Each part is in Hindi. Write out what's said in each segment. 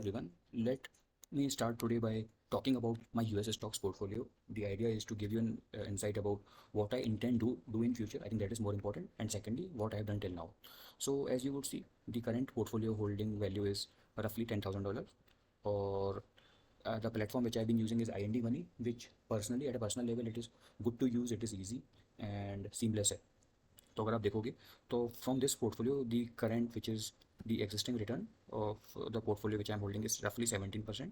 everyone. Let me start today by talking about my US stocks portfolio. The idea is to give you an insight about what I intend to do in future. I think that is more important. And secondly, what I have done till now. So as you would see, the current portfolio holding value is roughly $10,000. Or the platform which I've been using is IND Money, which personally at a personal level it is good to use. It is easy and seamless है. तो अगर आप देखोगे तो from this portfolio the current which is the existing return of the portfolio which I am holding is रफली 17%.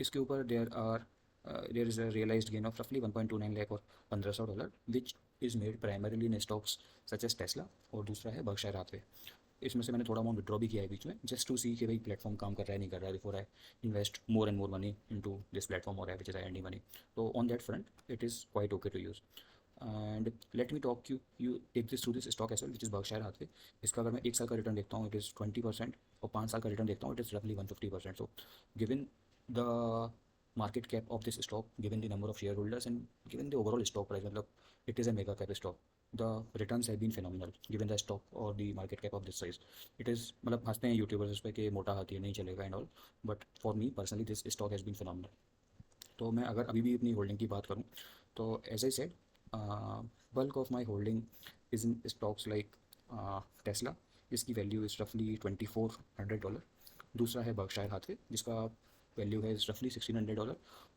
इसके ऊपर there is a realised gain of रफली 1.29 लाख और $1,500 which is made primarily in stocks such as Tesla और दूसरा है बर्कशायर हाथवे. इसमें से मैंने थोड़ा अमाउंट विड्रॉ भी किया है बीच में जस्ट टू सी कि भाई प्लेटफॉर्म काम कर रहा है नहीं कर रहा है before I invest more and more money into this platform और विच इज़ आई मनी. तो on that front it is quite okay to use. And let me talk you take this through this stock as well which is Berkshire Hathaway. इसका अगर मैं एक साल का रिटर्न देखता हूँ इट इज़ 20% और 5 साल का रिटर्न देखता हूँ इट इज़ रफली 150%. So given the market cap of this stock, given the number of shareholders and given the overall stock price, मतलब it is a mega cap stock. The returns have been phenomenal given the stock or the market cap of this size. It is मतलब हंसते हैं यूट्यूबर्स इस पर कि मोटा हाथी नहीं चलेगा and all, but for me personally this stock has been phenomenal. तो मैं अगर अभी भी अपनी होल्डिंग की बात करूँ तो as I said bulk of my holding is in stocks like Tesla जिसकी वैल्यू इज़ रफली $2,400. दूसरा है बर्कशायर हाथवे जिसका वैल्यू है इज़ रफली $1,600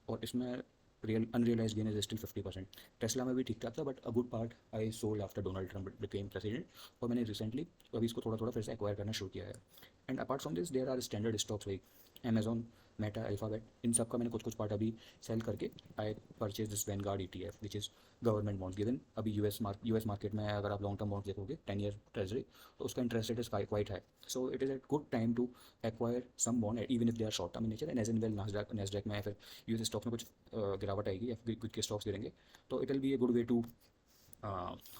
और इसमें real unrealise gain is still 50%. Tesla में भी ठीक ठाक था but a good part I sold after Donald Trump became president और मैंने रिसेंटली अभी इसको थोड़ा थोड़ा फिर से एक्वायर करना शुरू किया है. And apart from this there are standard stocks like Amazon, Meta, Alphabet. इन सब का मैंने कुछ कुछ पार्ट अभी सेल करके I purchase this Vanguard ETF which is government bonds. Given अभी यूएस मार्केट में अगर आप लॉन्ग टर्म बॉन्ड्स देखोगे 10 ईयर ट्रेजरी तो उसका interest rate is quite high. So it is at good time to acquire some bond even if they are short term in nature. And as an well Nasdaq में फिर यूएस स्टॉक्स में कुछ गिरावट आएगी या फिर कुछ के स्टॉक्स गिरेंगे तो it will be a good way to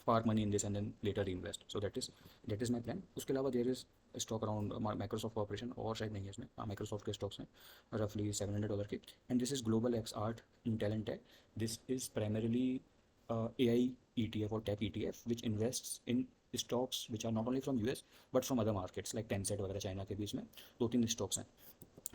park money in this and then later reinvest. So that is my plan. उसके अलावा there is stock around Microsoft corporation और शायद नहीं है इसमें. हाँ माइक्रोसॉफ्ट के स्टॉक्स हैं रफली $700 के. And this is global X art intelligent है. This is primarily AI ETF और tech ETF which invests in stocks which are not only from US but from other markets like Tencent वगैरह चाइना के भी इसमें 2-3 स्टॉक्स हैं.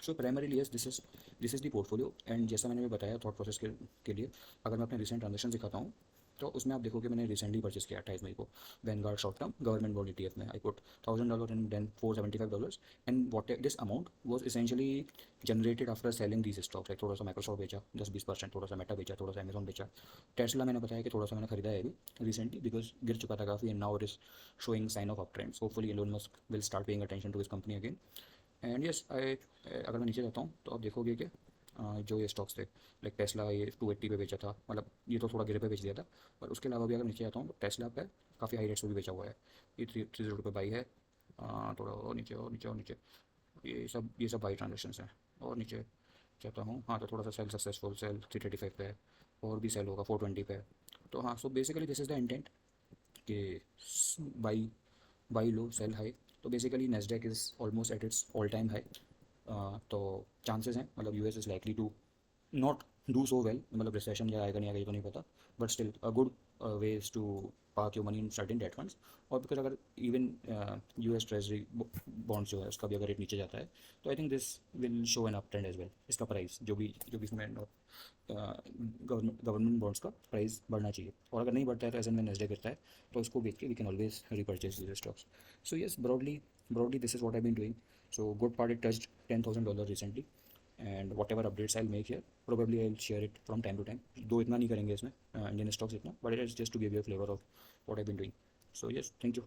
So primarily yes this is the portfolio. And जैसा मैंने बताया थॉट प्रोसेस के लिए अगर मैं अपने रिसेंट ट्रांजेक्शन दिखाता हूँ तो उसमें आप देखोगे मैंने रिसेंटली परचेस किया 28 मई को Vanguard short term government bond ETF में. I put $1,000 and then $475 and what this amount was essentially generated after selling these stocks. Like थोड़ा सा माइक्रोसॉफ्ट बेचा 10-20%, थोड़ा सा मेटा बेचा, थोड़ा सा अमेजॉन बेचा. टेस्ला मैंने बताया कि थोड़ा सा मैंने खरीदा है अभी रिसेंटली बिकॉज गिर चुका था काफ़ी and now it is showing sign of up trends. Hopefully Elon Musk will start paying attention to this company again. And yes I अगर मैं नीचे जाता हूँ तो आप देखोगे कि जो ये स्टॉक्स थे लाइक टेस्ला ये 280 पे बेचा था. मतलब ये तो थोड़ा गिरे पे बेच दिया था पर उसके अलावा भी अगर नीचे आता हूँ तो टेस्ला पे काफ़ी हाई रेट्स पे भी बेचा हुआ है. ये 330 पे बाई है. थोड़ा और नीचे और नीचे और नीचे ये सब बाई ट्रांजेक्शन हैं. और नीचे जाता हूँ हाँ तो थोड़ा सा सेल सक्सेसफुल सेल 335 पे है और भी सेल होगा 420 पे. तो हाँ so basically this is the intent कि buy buy low sell high. तो basically Nasdaq is almost at its all time high. तो चांसेस हैं मतलब US is likely to not do so well. मतलब रिसेशन या आएगा नहीं आएगा ये तो नहीं पता but still a good way to park your money in certain debt funds. और बिकॉज अगर इवन US ट्रेजरी बॉन्ड्स जो है उसका भी अगर रेट नीचे जाता है तो I think this will show an up trend as well. इसका प्राइस जो भी इसमें गवर्नमेंट बॉन्ड्स का प्राइस बढ़ना चाहिए. और अगर नहीं बढ़ता है तो एज एन में नेस्डैक गिरता है तो उसको बेच के we can always repurchase this stocks. So yes broadly this is what I've been doing. So good part it touched $10,000 recently and whatever updates I'll make here probably I'll share it from time to time. दो इतना नहीं करेंगे इसमें इंडियन स्टॉक्स इतना but it is just to give you a flavor of what I've been doing. So yes, thank you.